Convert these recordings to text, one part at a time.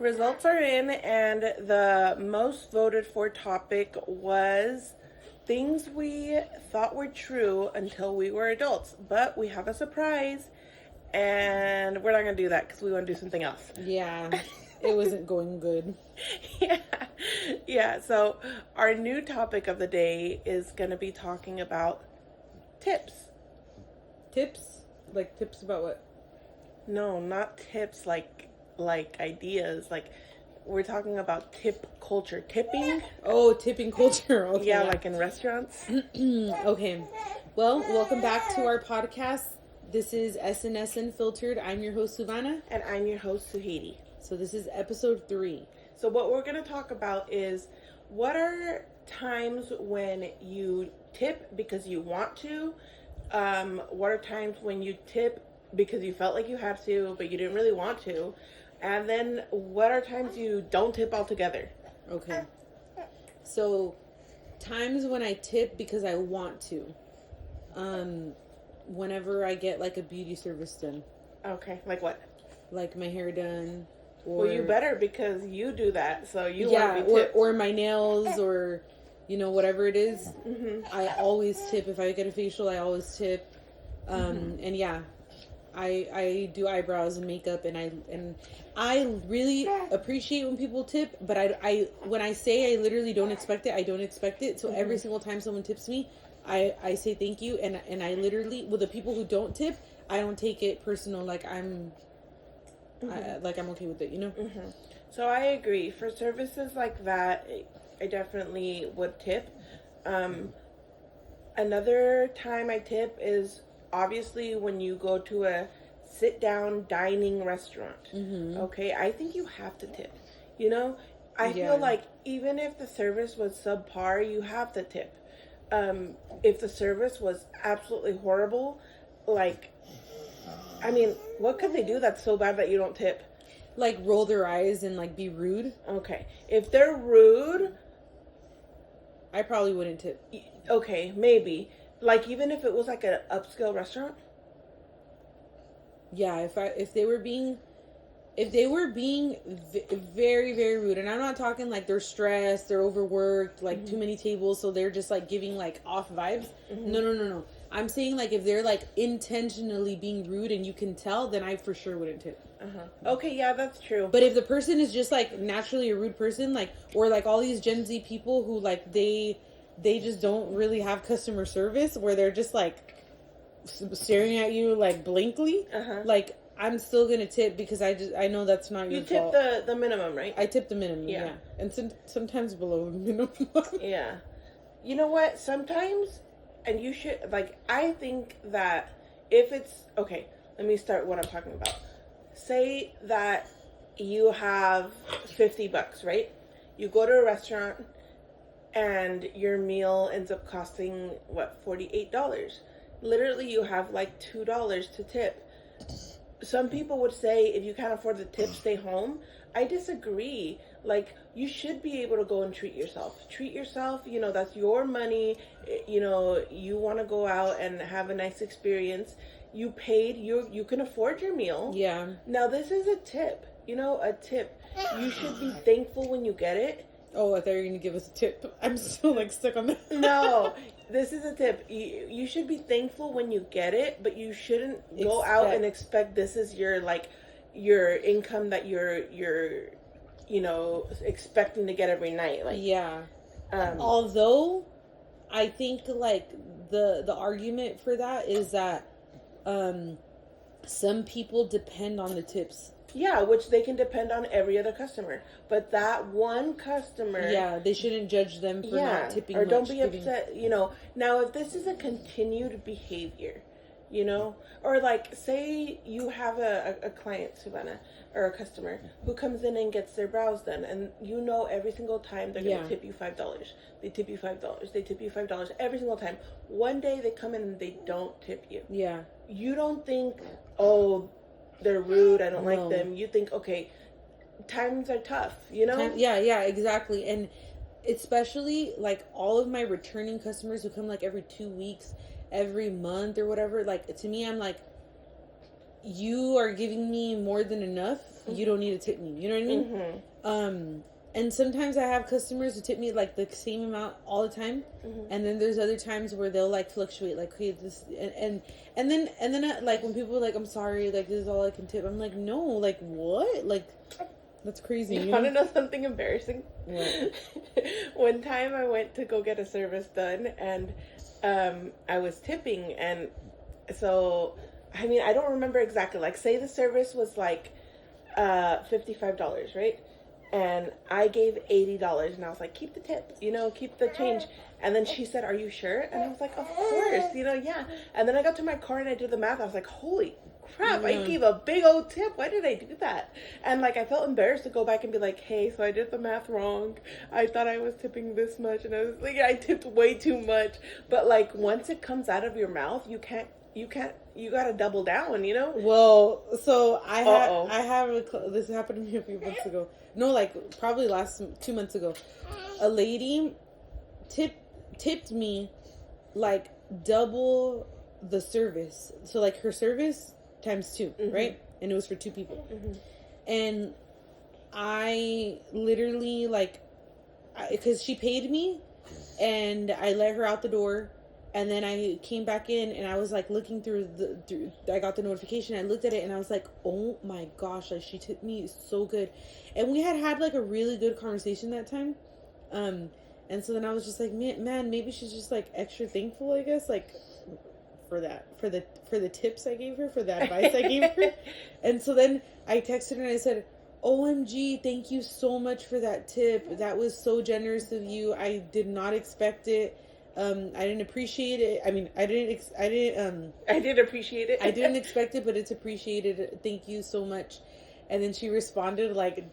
Results are in, and the most voted for topic was things we thought were true until we were adults. But we have a surprise, and we're not going to do that because we want to do something else. Yeah, it wasn't going good. Yeah. So, our new topic of the day is going to be talking about tips. Tips? Like tips about what? No, not tips like ideas. Like we're talking about tip culture, tipping. Oh, tipping culture. Okay, yeah, like in restaurants. Okay. Well, welcome back to our podcast. This is SNS Unfiltered. I'm your host, Savannah. And I'm your host, Suhedi. So this is episode 3. So what we're going to talk about is what are times when you tip because you want to? What are times when you tip because you felt like you had to, but you didn't really want to? And then what are times you don't tip altogether? Okay. So, times when I tip because I want to. Whenever I get like a beauty service done. Okay, like what? Like my hair done. Or, well, you better because you do that, so you want to be tipped. or my nails or, whatever it is. Mm-hmm. I always tip. If I get a facial, I always tip. And yeah, I do eyebrows and makeup, and I really appreciate when people tip, but I when I say I literally don't expect it, I don't expect it. So every single time someone tips me, I say thank you, and I literally, with the people who don't tip, I don't take it personal. Like I'm okay with it, Mm-hmm. So I agree. For services like that, I definitely would tip. Another time I tip is obviously when you go to a sit-down dining restaurant. Mm-hmm. Okay, I think you have to tip. I feel like even if the service was subpar, you have to tip. If the service was absolutely horrible, what could they do that's so bad that you don't tip? Like roll their eyes and like be rude. Okay, if they're rude, I probably wouldn't tip. Okay, maybe. Like even if it was like an upscale restaurant. Yeah, if they were being very, very rude, and I'm not talking like they're stressed, they're overworked, like too many tables, so they're just like giving like off vibes. No. I'm saying like if they're like intentionally being rude and you can tell, then I for sure wouldn't tip. Okay, yeah, that's true. But if the person is just like naturally a rude person, like, or like all these Gen Z people who like they just don't really have customer service, where they're just like staring at you like blankly, like I'm still gonna tip because I know that's not your fault. You tip the minimum, right? I tip the minimum, yeah. And sometimes below the minimum. Yeah. You know what? Sometimes, and you should, I think that if it's, okay, let me start what I'm talking about. Say that you have $50, right? You go to a restaurant and your meal ends up costing, $48? Literally, you have like $2 to tip. Some people would say if you can't afford the tip, stay home. I disagree. Like, you should be able to go and treat yourself. Treat yourself, that's your money. You want to go out and have a nice experience. You paid, you can afford your meal. Yeah. Now, this is a tip. A tip. You should be thankful when you get it. Oh, I thought you were going to give us a tip. I'm still like stuck on that. No, this is a tip. You should be thankful when you get it, but you shouldn't go out and expect this is your income that you're expecting to get every night. Although I think like the argument for that is that some people depend on the tips. Yeah, which they can depend on every other customer. But that one customer... Yeah, they shouldn't judge them for not tipping much. Or don't be upset, Now, if this is a continued behavior, Or say you have a client, Savannah, or a customer, who comes in and gets their brows done, and every single time they're going to tip you $5. They tip you $5. They tip you $5 every single time. One day they come in and they don't tip you. Yeah. You don't think, oh... they're rude, I don't like them. You think, okay, times are tough, Yeah, exactly. And especially, all of my returning customers who come, every 2 weeks, every month or whatever, to me, I'm like, you are giving me more than enough, you don't need to tip me. You know what I mean? Mm-hmm. And sometimes I have customers who tip me like the same amount all the time, and then there's other times where they'll like fluctuate, like, okay, this and then like when people are like, I'm sorry, like this is all I can tip. I'm like, no, like what? Like that's crazy. You want to know something embarrassing? What? One time I went to go get a service done, and I was tipping, and so I mean I don't remember exactly. Like, say the service was like $55, right? And I gave $80, and I was like, keep the tip, keep the change. And then she said, are you sure? And I was like, of course, yeah. And then I got to my car and I did the math. I was like, holy crap, I gave a big old tip. Why did I do that? And like, I felt embarrassed to go back and be like, hey, so I did the math wrong. I thought I was tipping this much, and I was like, I tipped way too much. But like, once it comes out of your mouth, you gotta double down, Well, so this happened to me a few months ago. No, like probably 2 months ago. A lady tipped me like double the service. So like her service times 2, right? And it was for 2 people. And I literally because she paid me, and I let her out the door. And then I came back in, and I was like looking through I got the notification. I looked at it, and I was like, oh my gosh, like she tipped me so good. And we had like a really good conversation that time. And so then I was just like, man, maybe she's just like extra thankful, I guess, like for the tips I gave her, for the advice I gave her. And so then I texted her and I said, OMG, thank you so much for that tip. That was so generous of you. I did not expect it. I didn't appreciate it. I mean, I did appreciate it. I didn't expect it, but it's appreciated. Thank you so much. And then she responded like ... And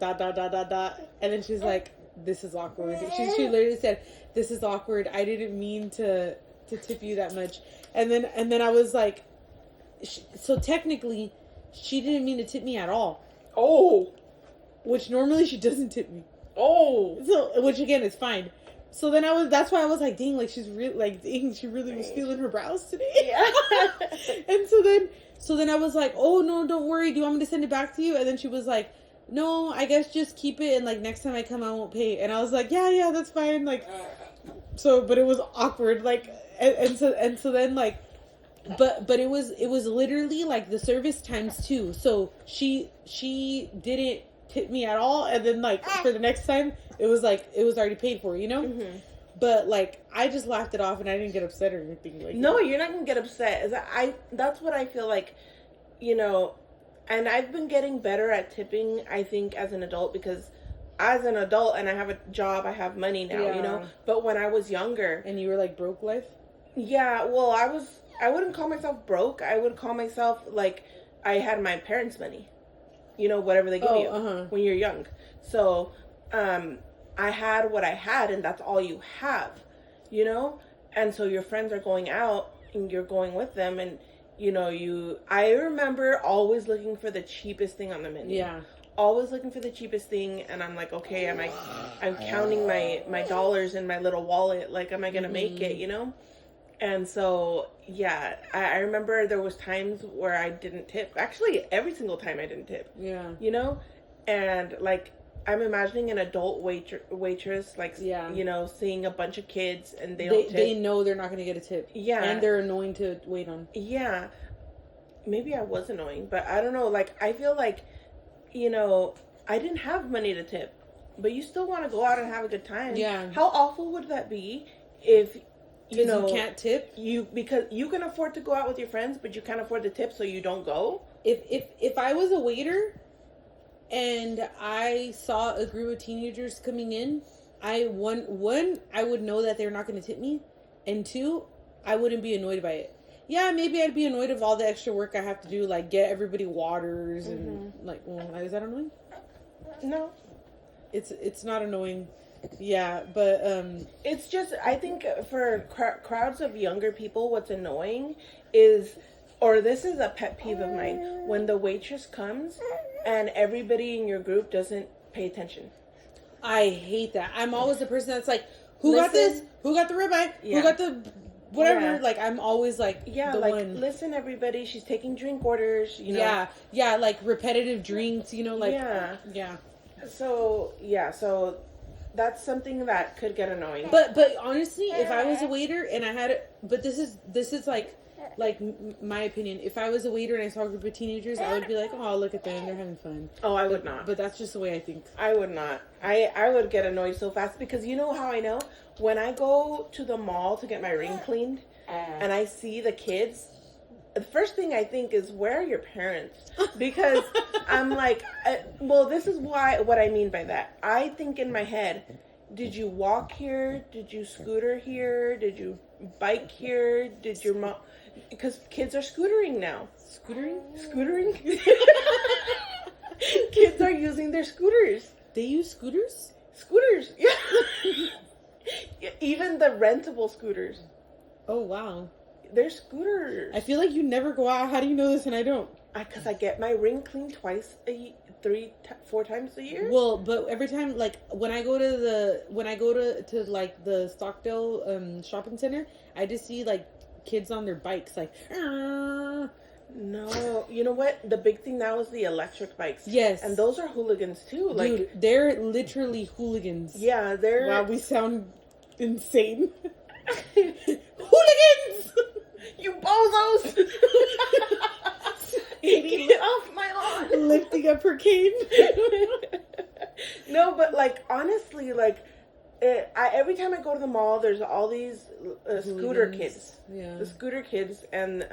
then she's like, this is awkward. She literally said, this is awkward. I didn't mean to tip you that much. And then I was like, so technically she didn't mean to tip me at all. Oh. Which normally she doesn't tip me. Oh. So, which again is fine. So then that's why I was like, dang, like she's really, like, dang, she really was feeling her brows today. Yeah. And so then I was like, oh no, don't worry. Do you want me to send it back to you? And then she was like, no, I guess just keep it. And like next time I come, I won't pay. And I was like, yeah, that's fine. Like, so, but it was awkward. Like, and so then like, but it was literally like the service times 2. So she didn't tip me at all, and then like for the next time it was already paid for, but like I just laughed it off, and I didn't get upset or anything. Like, no, you're not gonna get upset. That's what I feel like, and I've been getting better at tipping, I think, as an adult, because as an adult and I have a job, I have money now, but when I was younger, and you were like broke life, well, I wouldn't call myself broke. I would call myself like I had my parents' money. Whatever they give you when you're young. So, I had what I had, and that's all you have, And so your friends are going out, and you're going with them, and, I remember always looking for the cheapest thing on the menu. Yeah. Always looking for the cheapest thing, and I'm like, okay, I'm counting my dollars in my little wallet. Like, am I going to make it, And so, yeah, I remember there was times where I didn't tip. Actually, every single time I didn't tip. Yeah. And, like, I'm imagining an adult waitress, like, seeing a bunch of kids, and they know they're not going to get a tip. Yeah. And they're annoying to wait on. Yeah. Maybe I was annoying, but I don't know. Like, I feel like, I didn't have money to tip, but you still want to go out and have a good time. Yeah. How awful would that be if... you can't tip, because you can afford to go out with your friends, but you can't afford the tip, so you don't go. If I was a waiter and I saw a group of teenagers coming in, I would know that they're not going to tip me, and 2, I wouldn't be annoyed by it. Yeah, maybe I'd be annoyed of all the extra work I have to do, like get everybody waters and like. Well, is that annoying? No, it's not annoying. Yeah, but it's just, I think for crowds of younger people, what's annoying is, or this is a pet peeve of mine, when the waitress comes and everybody in your group doesn't pay attention. I hate that. I'm always the person that's like, who got this? Who got the ribeye? Yeah. Who got the whatever. Yeah. Like I'm always like Yeah, the like one. listen, everybody, she's taking drink orders. You know. Yeah, like repetitive drinks. Like yeah. So that's something that could get annoying. But honestly, if I was a waiter and I had, but this is like my opinion. If I was a waiter and I saw a group of teenagers, I would be like, oh, look at them, they're having fun. Oh, I would not. But that's just the way I think. I would not. I would get annoyed so fast because you know how I know? When I go to the mall to get my ring cleaned and I see the kids, the first thing I think is, where are your parents? Because I'm like, well, this is what I mean by that. I think in my head, did you walk here? Did you scooter here? Did you bike here? Did your mom? Because kids are scootering now. Scootering? Kids are using their scooters. They use scooters? Scooters, yeah. Even the rentable scooters. Oh, wow. They're scooters. I feel like you never go out. How do you know this and I don't? Because I get my ring cleaned twice four times a year. Well, but every time, like when I go to like the Stockdale shopping center, I just see like kids on their bikes, like. No, you know what? The big thing now is the electric bikes. Yes, and those are hooligans too. Like, dude, they're literally hooligans. Yeah, they're. Wow, we sound insane. Hooligans! You bozos! Get off my lawn! Lifting up her cane. No, but like honestly, like every time I go to the mall, there's all these scooter kids. Yeah, the scooter kids, and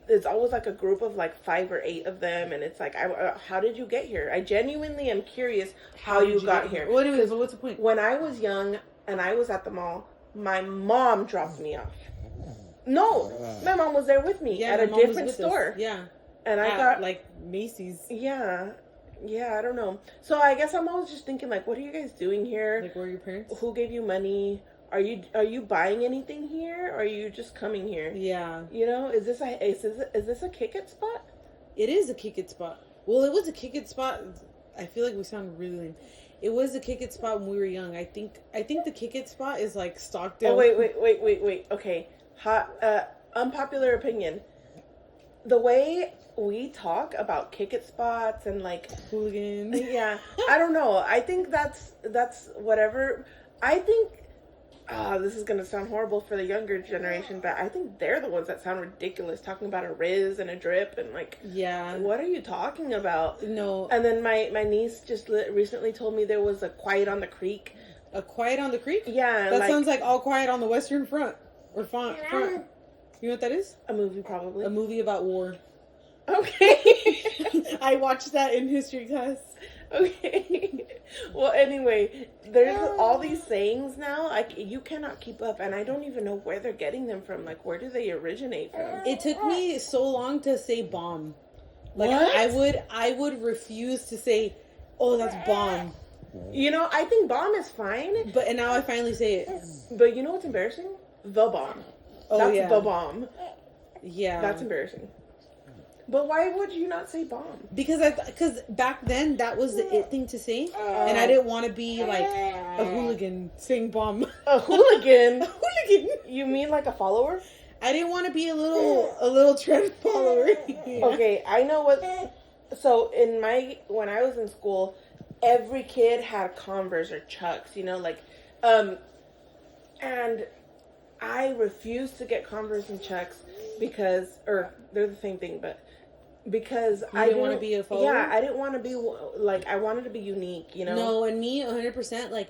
it's always like a group of like 5 or 8 of them, and it's like, how did you get here? I genuinely am curious how you got here. Well, anyways, what's the point? When I was young and I was at the mall, my mom dropped me off. No, my mom was there with me at a different store. Yeah, and I got like Macy's. Yeah, I don't know. So I guess I'm always just thinking, like, what are you guys doing here? Like, where are your parents? Who gave you money? Are you buying anything here? Or are you just coming here? Yeah. Is this a kick it spot? It is a kick it spot. Well, it was a kick it spot. I feel like we sound really lame. It was a kick it spot when we were young. I think the kick it spot is like Stockdale. Oh wait. Okay. Unpopular opinion. The way we talk about kick it spots and like hooligans. Yeah. I don't know. I think that's whatever. I think this is going to sound horrible for the younger generation, but I think they're the ones that sound ridiculous, talking about a Riz and a drip and like, yeah, what are you talking about? No. And then my niece just recently told me there was a Quiet on the Creek. A Quiet on the Creek? Yeah. That sounds like All Quiet on the Western Front. Or front. You know what that is? A movie, probably. A movie about war. Okay. I watched that in history class. Okay. Well, anyway, there's all these sayings now. You cannot keep up, and I don't even know where they're getting them from. Like, where do they originate from? It took me so long to say bomb. Like, what? I would refuse to say, oh, that's bomb. I think bomb is fine. And now I finally say it. But you know what's embarrassing? The bomb. Oh, that's the bomb. Yeah. That's embarrassing. But why would you not say bomb? Because back then that was the it thing to say, and I didn't want to be like a hooligan saying bomb. A hooligan? A hooligan? You mean like a follower? I didn't want to be a little trend follower. Okay, I know what. So when I was in school, every kid had Converse or Chucks, and I refused to get Converse and Chucks because they're the same thing, but because I didn't want to be a follower. Yeah, I didn't want to be like, I wanted to be unique, No, and me 100% like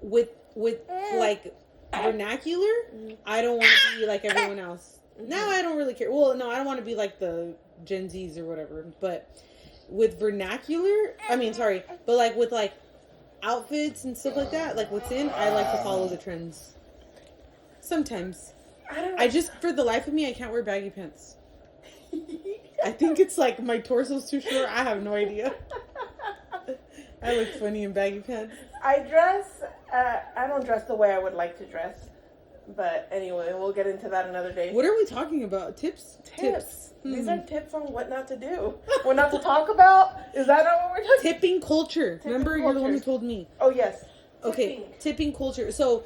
with like vernacular, I don't want to be like everyone else. Now I don't really care. Well, no, I don't want to be like the Gen Zs or whatever, but with vernacular, but like with like outfits and stuff like that, like what's in, I like to follow the trends. Sometimes. I just, for the life of me, I can't wear baggy pants. I think it's like my torso's too short. I have no idea. I look funny in baggy pants. I don't dress the way I would like to dress. But anyway, we'll get into that another day. What are we talking about? Tips? Tips. These are tips on what not to do. What not to talk about? Is that not what we're talking about? Tipping culture. Remember, you're the one who told me. Oh, yes. Okay, tipping culture. So,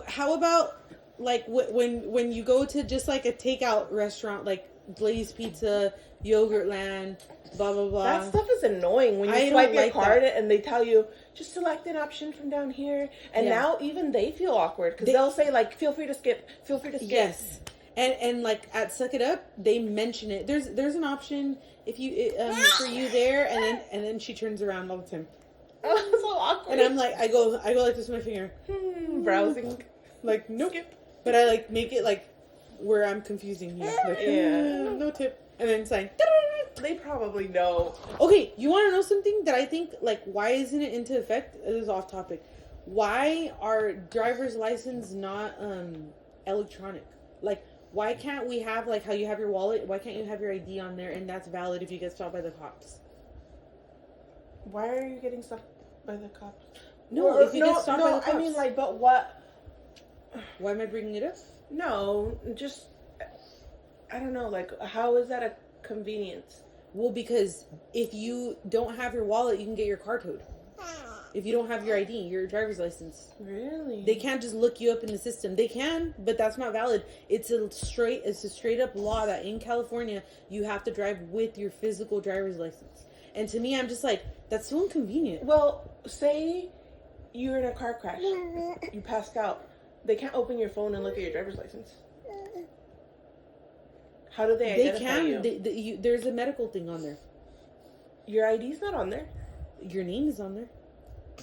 How about like when you go to just like a takeout restaurant, like Blaze Pizza, Yogurtland, blah blah blah. That stuff is annoying when you I swipe don't your like card that. and they tell you just select an option from down here, and Yeah. now even they feel awkward because they'll say like feel free to skip. Yes, and like at Suck It Up, they mention it. There's an option if you for you there, and then she turns around all the time, Oh, so awkward. and I'm like I go like this with my finger, browsing. like nope, Skip. but I like make it like where I'm confusing you, like Yeah. no tip, and then it's like. They probably know. Okay, you want to know something that I think, like, why isn't it into effect? This is off topic. Why are driver's license not electronic? Like, why can't we have, like, how you have your wallet? Why can't you have your ID on there and that's valid if you get stopped by the cops? Why are you getting stopped by the cops? No, if you get stopped by the cops. I mean, like, but what? Why am I bringing it up? No, just, I don't know, like, how is that a convenience? Well, because if you don't have your wallet, you can get your car towed. If you don't have your ID, your driver's license. Really? They can't just look you up in the system. They can, but that's not valid. It's a straight up law that in California you have to drive with your physical driver's license. And to me, I'm just like, that's so inconvenient. Well, say you're in a car crash, you passed out. They can't open your phone and look at your driver's license. How do they identify you? There's a medical thing on there. Your ID's not on there. Your name is on there.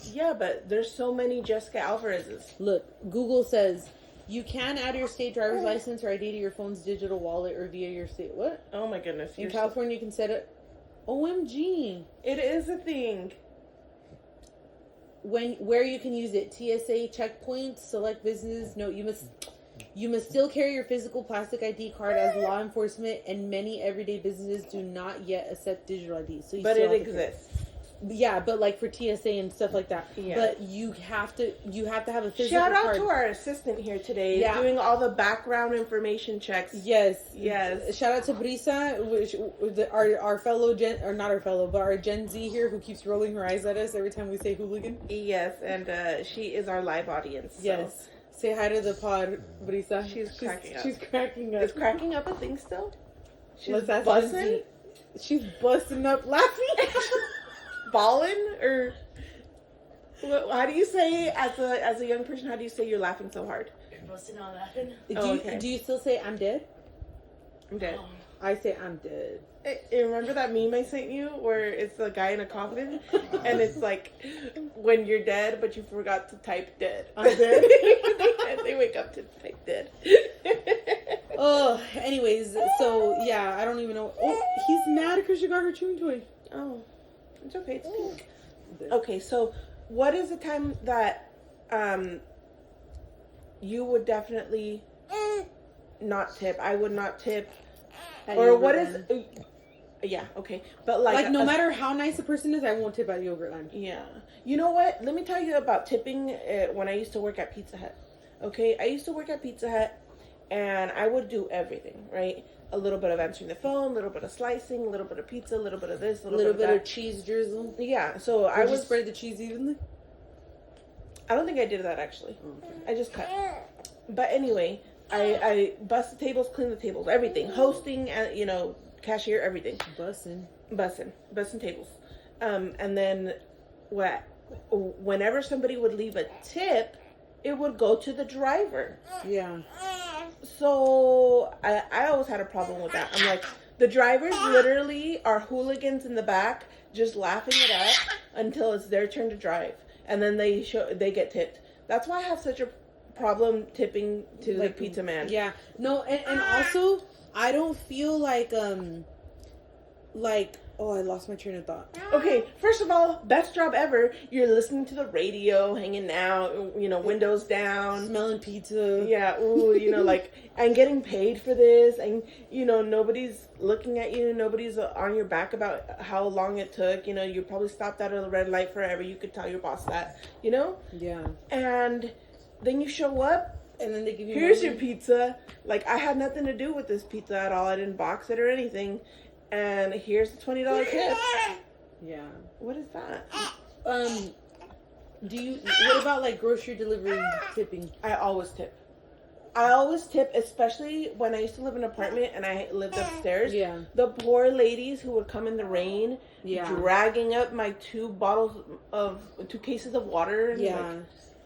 Yeah, but there's so many Jessica Alvarez's. Look, Google says you can add your state driver's license or ID to your phone's digital wallet or via your state. What? Oh my goodness. In California, you can set it. OMG. It is a thing. Where you can use it, TSA checkpoints, select business. No, you must still carry your physical plastic ID card as law enforcement, and many everyday businesses do not yet accept digital IDs. So but it exists. Yeah, but like for TSA and stuff like that. Yeah. But you have to have a physical Shout out card. to our assistant here today, Yeah. doing all the background information checks. Yes. Yes. Shout out to Brisa, which our fellow Gen, or not our fellow, but our Gen Z here who keeps rolling her eyes at us every time we say hooligan. Yes, and she is our live audience. So. Yes. Say hi to the pod, Brisa. She's cracking up. She's cracking up. Is cracking up a thing still? She's Let's ask buzzing? Lindsay. She's busting up laughing. Ballin'? Or how do you say as a young person? How do you say you're laughing so hard? Busting on laughing. Do you still say I'm dead? I'm dead. I say I'm dead. Remember that meme I sent you where it's a guy in a coffin and it's like when you're dead but you forgot to type dead. I'm dead. They wake up to type dead. Oh, anyways, so yeah, I don't even know. Oh, he's mad because she got her chewing toy. Oh, it's okay. It's pink. Okay, so what is the time that you would definitely not tip? I would not tip. Or what is? Yeah, okay, but like no matter how nice a person is, I won't tip at Yogurtland. Yeah, you know what? Let me tell you about tipping. When I used to work at Pizza Hut. Okay, I used to work at Pizza Hut, and I would do everything. Right, a little bit of answering the phone, a little bit of slicing, a little bit of pizza, a little bit of this, a little bit of cheese drizzle. Yeah, so I would would spread the cheese evenly. I don't think I did that actually. Okay. I just cut. But anyway, I bust the tables, clean the tables, everything, hosting, cashier, everything. Bussin' tables. And then whenever somebody would leave a tip, it would go to the driver. Yeah. So I always had a problem with that. I'm like, the drivers literally are hooligans in the back, just laughing it up until it's their turn to drive, and then they get tipped. That's why I have such a problem tipping to the pizza man. Yeah. No, and also I don't feel like oh, I lost my train of thought. Okay, first of all, best job ever. You're listening to the radio, hanging out, windows down. Smelling pizza. Yeah, ooh, and getting paid for this, and, nobody's looking at you, nobody's on your back about how long it took, you probably stopped at a red light forever, you could tell your boss that, Yeah. And then you show up, and then they give you here's money. your pizza. Like, I had nothing to do with this pizza at all, I didn't box it or anything. And here's the $20 tip. Yeah. What is that? What about like grocery delivery tipping? I always tip, especially when I used to live in an apartment and I lived upstairs. Yeah. The poor ladies who would come in the rain, Yeah. dragging up my 2 cases of water. And Yeah.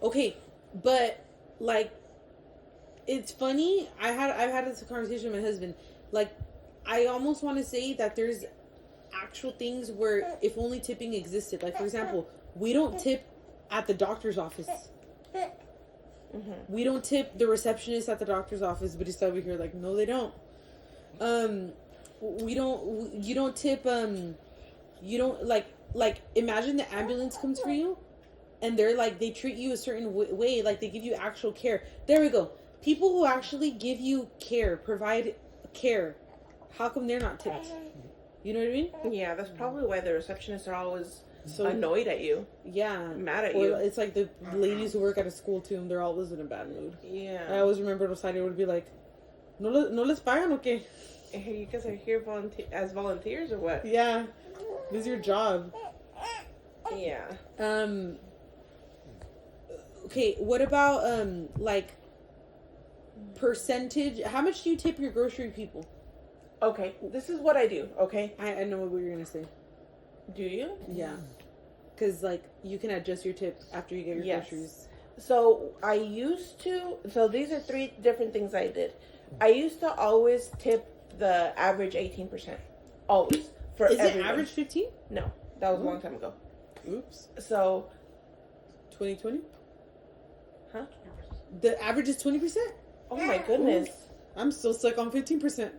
Okay, but like, it's funny. I've had this conversation with my husband. Like, I almost want to say that there's actual things where if only tipping existed. Like, for example, we don't tip at the doctor's office. Mm-hmm. We don't tip the receptionist at the doctor's office, but he's over here like, no, they don't. You don't tip, you don't, like, imagine the ambulance comes for you, and they're like, they treat you a certain way, like, they give you actual care. There we go. People who actually give you care, provide care, how come they're not tipped? You know what I mean? Yeah, that's probably why the receptionists are always So annoyed at you. Yeah. Mad at or you. It's like the ladies who work at a school too, and they're always in a bad mood. Yeah. I always remember Rosario would be like, no les pagan o qué? Hey, you guys are here as volunteers or what? Yeah. This is your job. Yeah. Okay, what about like percentage? How much do you tip your grocery people? Okay, this is what I do, okay? I know what you're gonna say. Do you? Yeah. Because, like, you can adjust your tip after you get your Yes. groceries. So, so these are 3 different things I did. I used to always tip the average 18%. Always. For Is everyone. it average 15? No, that was a long time ago. Oops. So, 2020? huh? The average is 20%? Oh my goodness. I'm still stuck on 15%.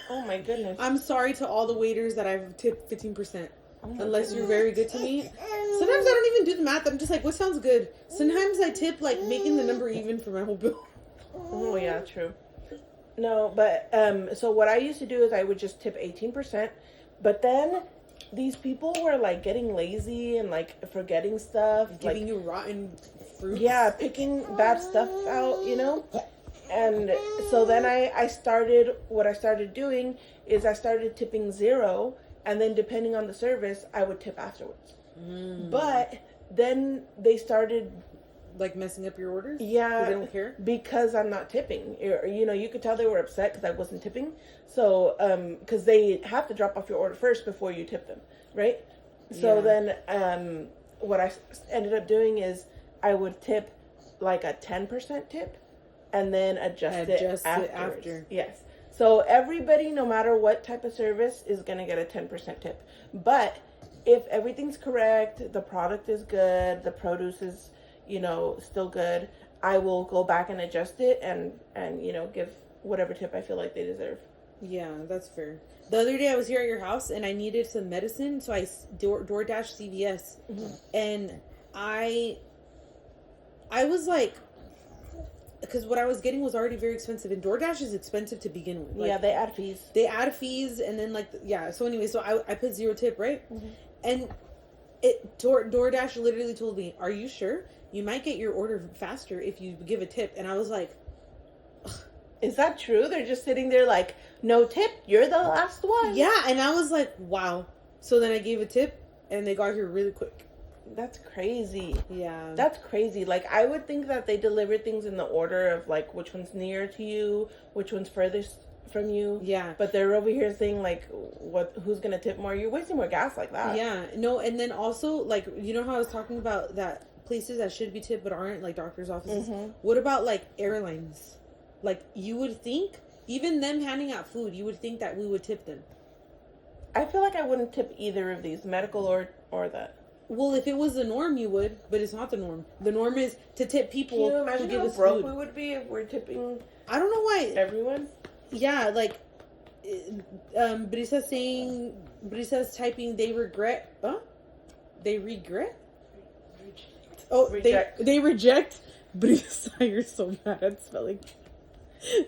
Oh my goodness. I'm sorry to all the waiters that I've tipped 15%. Oh my Unless you're goodness. very good to me. Sometimes I don't even do the math. I'm just like, what sounds good? Sometimes I tip, like, making the number even for my whole bill. Oh yeah, true. No, but so what I used to do is I would just tip 18%, but then these people were like getting lazy and like forgetting stuff, Giving like you rotten fruit. yeah, picking bad stuff out, you know. And so then I started doing is I started tipping 0, and then depending on the service, I would tip afterwards. But then they started like messing up your orders. Yeah, they don't care because I'm not tipping. You know, you could tell they were upset because I wasn't tipping. So, because they have to drop off your order first before you tip them, right? So then, what I ended up doing is I would tip like a 10% tip, and then adjust it after. Yes. So everybody, no matter what type of service, is gonna get a 10% tip. But if everything's correct, the product is good, the produce is, you know, still good, I will go back and adjust it and you know, give whatever tip I feel like they deserve. Yeah, that's fair. The other day I was here at your house and I needed some medicine, so I DoorDash CVS, and I was like, because what I was getting was already very expensive, and DoorDash is expensive to begin with. Like, yeah, they add fees. They add fees, and then like So anyway, so I put 0 tip, right? And DoorDash literally told me, "Are you sure? You might get your order faster if you give a tip." And I was like, "Is that true?" They're just sitting there like, "No tip, you're the last one." Yeah, and I was like, "Wow." So then I gave a tip, and they got here really quick. That's crazy. Yeah. That's crazy. Like, I would think that they deliver things in the order of, like, which one's near to you, which one's furthest from you. Yeah. But they're over here saying, like, who's going to tip more? You're wasting more gas like that. Yeah. No, and then also, like, you know how I was talking about that places that should be tipped but aren't, like doctor's offices? What about, like, airlines? Like, you would think, even them handing out food, you would think that we would tip them. I feel like I wouldn't tip either of these, medical or that. Well, if it was the norm, you would, but it's not the norm. The norm is to tip people Can you imagine who give how us broke food. we would be if we're tipping I don't know why. everyone? Yeah, like, Brisa's typing, they regret, They regret? Oh, Reject. They reject. Brisa, you're so bad at spelling.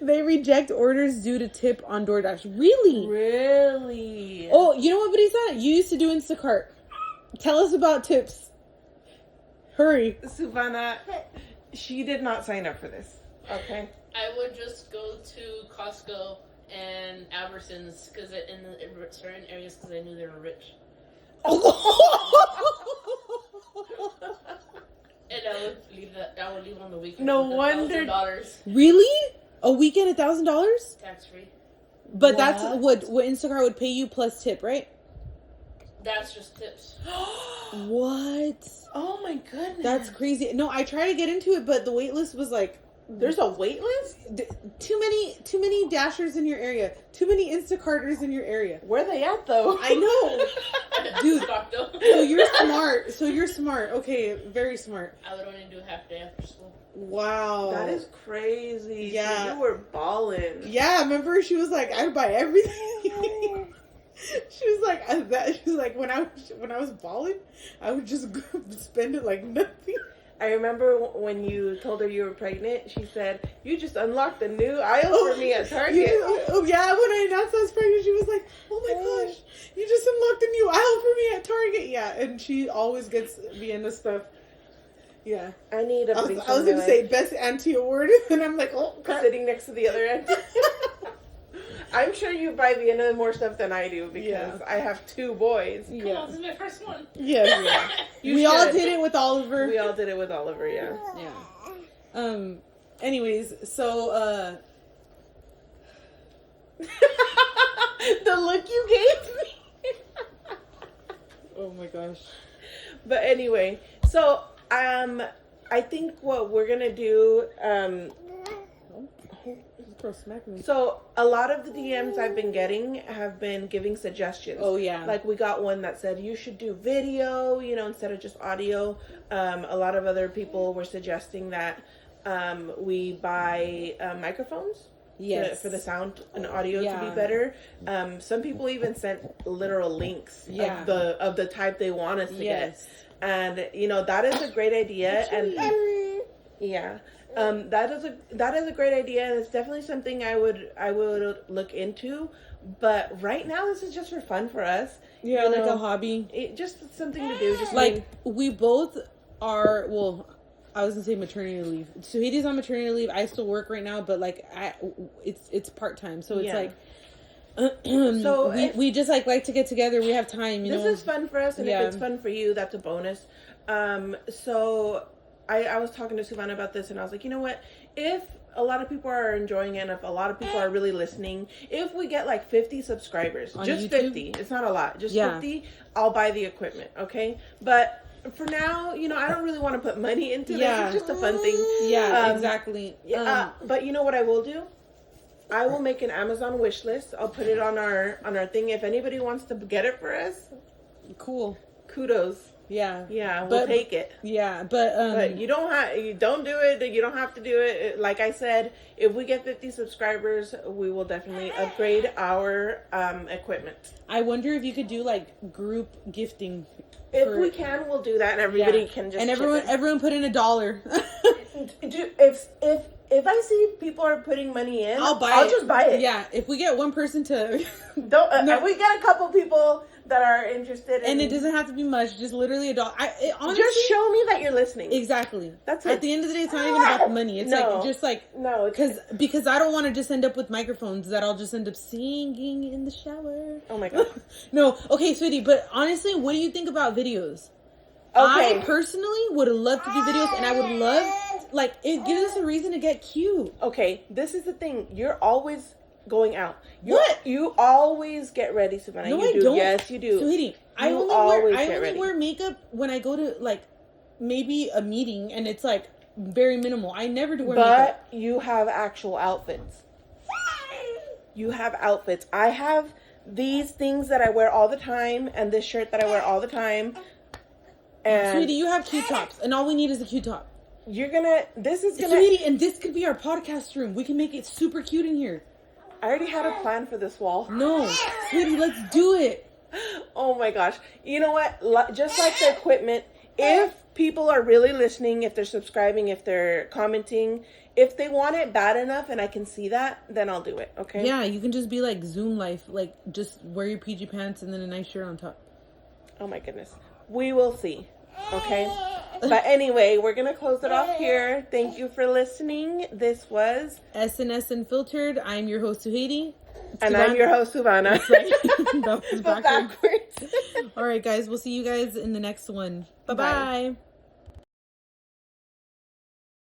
They reject orders due to tip on DoorDash. Really? Really? Oh, you know what, Brisa? You used to do Instacart. Tell us about tips. Hurry. Savannah, she did not sign up for this. Okay? I would just go to Costco and Albertsons because in certain areas because I knew they were rich. No with wonder- $1,000 Really? A weekend, $1,000? tax free. But that's What? what Instacart would pay you plus tip, right? That's just tips. What? Oh my goodness. That's crazy. No, I tried to get into it, but the wait list was like There's a wait list? too many dashers in your area, too many Instacarters in your area. Where they at though? I know. Dude. Stockton. So you're smart. Okay, very smart. I would only do half day after school. Wow. That is crazy. Yeah. So you were balling. Yeah, remember she was like, I'd buy everything. She was like, when I was balling, I would just go spend it like nothing. I remember when you told her you were pregnant, she said, you just unlocked a new aisle for me at Target. Yeah, when I announced I was pregnant, she was like, oh my gosh, you just unlocked a new aisle for me at Target. Yeah, and she always gets me into stuff. Yeah. I need a I was going to say best auntie award, and I'm like, oh, crap. sitting next to the other end. I'm sure you buy Vienna more stuff than I do because I have 2 boys. Come on, this is my first one. Yeah. You we all should. did it with Oliver. We all did it with Oliver, yeah. Yeah. Anyways, so The look you gave me. oh my gosh. But anyway, so I think what we're gonna do, Girl, smack me. so a lot of the DMs I've been getting have been giving suggestions. Oh yeah. Like we got one that said you should do video, instead of just audio. A lot of other people were suggesting that we buy microphones. Yes. For the sound and audio to Yeah. be better. Some people even sent literal links Yeah. of the type they want us to Yes. get. And that is a great idea. And yeah. That is a great idea, and it's definitely something I would look into. But right now, this is just for fun for us. Yeah, You like know, a hobby. just something to do. Just Like we both are. Well, I was gonna say maternity leave. So Hades on maternity leave. I still work right now, but like it's part time. So it's Yeah. like. So we just like to get together. We have time. This is fun for us, and Yeah. if it's fun for you, that's a bonus. So I was talking to Savannah about this, and I was like, you know what? If a lot of people are enjoying it, and if a lot of people are really listening, if we get like 50 subscribers, On just YouTube? 50, it's not a lot, just Yeah. 50, I'll buy the equipment, okay? But for now, I don't really want to put money into this. Yeah. It's just a fun thing. Yeah, exactly. But you know what I will do? I will make an Amazon wish list. I'll put it on our thing. If anybody wants to get it for us, Cool. kudos. Yeah. Yeah, we'll take it. Yeah, but But you don't do it. You don't have to do it. Like I said, if we get 50 subscribers, we will definitely upgrade our equipment. I wonder if you could do like group gifting. If we can, we'll do that, and everybody can just and chip everyone put in $1. in. If I see people are putting money in, I'll just buy it. Yeah, if we get one person to Don't. No. We get a couple people that are interested, and it doesn't have to be much, just literally $1. Honestly, just show me that you're listening. Exactly. That's it. At the end of the day, it's not even about the money. It's No. like just like No, it's because I don't want to just end up with microphones that I'll just end up singing in the shower. oh my god. No, okay, sweetie, but honestly, what do you think about videos? Okay. I personally would love to do videos, and I would love, like, it gives us a reason to get cute. Okay, this is the thing. You're always going out. What? You always get ready, Savannah. No, you I do. don't. Yes, you do. Sweetie, I You only always get ready. wear makeup when I go to, like, maybe a meeting, and it's, like, very minimal. I never do wear makeup. But you have actual outfits. You have outfits. I have these things that I wear all the time, and this shirt that I wear all the time. And Sweetie, you have cute tops, and all we need is a cute top. this is gonna, Sweetie, and this could be our podcast room. We can make it super cute in here. I already had a plan for this wall. No, sweetie, let's do it. Oh my gosh. You know what? Just like the equipment, if people are really listening, if they're subscribing, if they're commenting, if they want it bad enough and I can see that, then I'll do it, okay? Yeah, you can just be like Zoom life, like just wear your PG pants and then a nice shirt on top. Oh my goodness. We will see, okay? But anyway, we're going to close it off here. Thank you for listening. This was SNS Unfiltered. I'm your host, Suhaidi. And I'm your host, Savannah. That was But backwards. backwards. All right, guys. We'll see you guys in the next one. Bye-bye. Bye.